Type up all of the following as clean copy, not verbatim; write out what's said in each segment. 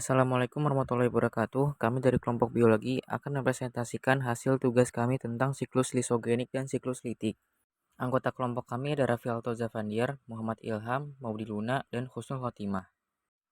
Assalamualaikum warahmatullahi wabarakatuh. Kami dari kelompok biologi akan mempresentasikan hasil tugas kami tentang siklus lisogenik dan siklus litik. Anggota kelompok kami ada Raffi Alto Zavandiar, Muhammad Ilham, Maudi Luna, dan Husnul Khotimah.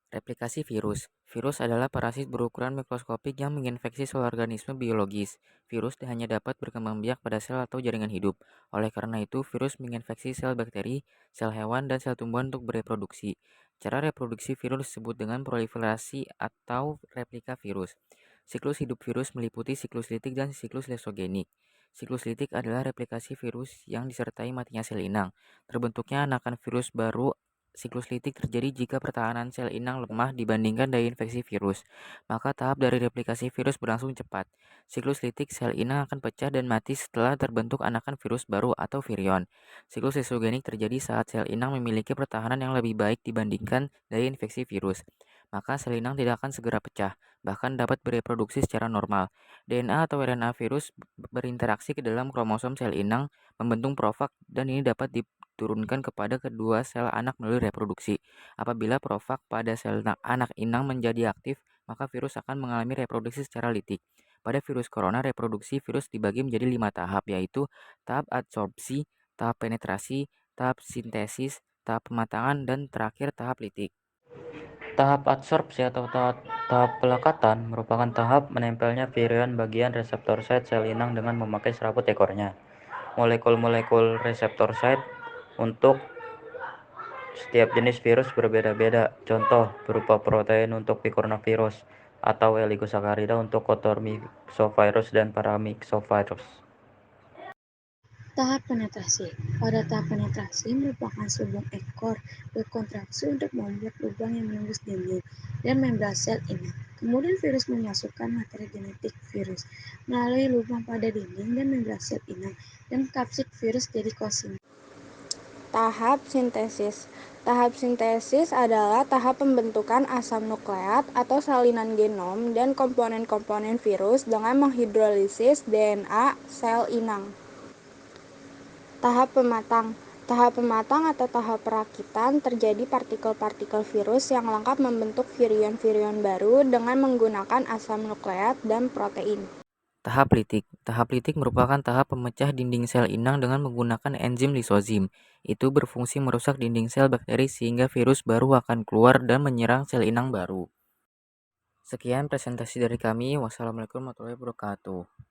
Replikasi virus. Virus adalah parasit berukuran mikroskopik yang menginfeksi sel organisme biologis. Virus hanya dapat berkembang biak pada sel atau jaringan hidup. Oleh karena itu, virus menginfeksi sel bakteri, sel hewan, dan sel tumbuhan untuk bereproduksi. Cara reproduksi virus disebut dengan proliferasi atau replika virus. Siklus hidup virus meliputi siklus litik dan siklus lisogenik. Siklus litik adalah replikasi virus yang disertai matinya sel inang. Terbentuknya anakan virus baru. Siklus litik terjadi jika pertahanan sel inang lemah dibandingkan daya infeksi virus. Maka tahap dari replikasi virus berlangsung cepat. Siklus litik sel inang akan pecah dan mati setelah terbentuk anakan virus baru atau virion. Siklus lisogenik terjadi saat sel inang memiliki pertahanan yang lebih baik dibandingkan daya infeksi virus. Maka sel inang tidak akan segera pecah, bahkan dapat bereproduksi secara normal. DNA atau RNA virus berinteraksi ke dalam kromosom sel inang, membentuk profag, dan ini dapat turunkan kepada kedua sel anak melalui reproduksi. Apabila profag pada sel anak inang menjadi aktif, maka virus akan mengalami reproduksi secara litik. Pada virus corona, reproduksi virus dibagi menjadi 5 tahap, yaitu tahap adsorpsi, tahap penetrasi, tahap sintesis, tahap pematangan, dan terakhir tahap litik. Tahap adsorpsi atau tahap pelekatan merupakan tahap menempelnya virion bagian reseptor site sel inang dengan memakai serabut ekornya. Molekul-molekul reseptor site untuk setiap jenis virus berbeda-beda. Contoh berupa protein untuk picornavirus atau oligosakarida untuk cotomyxovirus dan paramyxovirus. Tahap penetrasi. Pada tahap penetrasi merupakan selubung ekor berkontraksi untuk membuat lubang yang menembus dinding dan membran sel inang. Kemudian virus memasukkan materi genetik virus melalui lubang pada dinding dan membran sel inang dan kapsid virus jadi kosim. Tahap sintesis. Tahap sintesis adalah tahap pembentukan asam nukleat atau salinan genom dan komponen-komponen virus dengan menghidrolisis DNA sel inang. Tahap pematang. Tahap pematang atau tahap perakitan terjadi partikel-partikel virus yang lengkap membentuk virion-virion baru dengan menggunakan asam nukleat dan protein. Tahap litik. Tahap litik merupakan tahap pemecah dinding sel inang dengan menggunakan enzim lisozim. Itu berfungsi merusak dinding sel bakteri sehingga virus baru akan keluar dan menyerang sel inang baru. Sekian presentasi dari kami. Wassalamualaikum warahmatullahi wabarakatuh.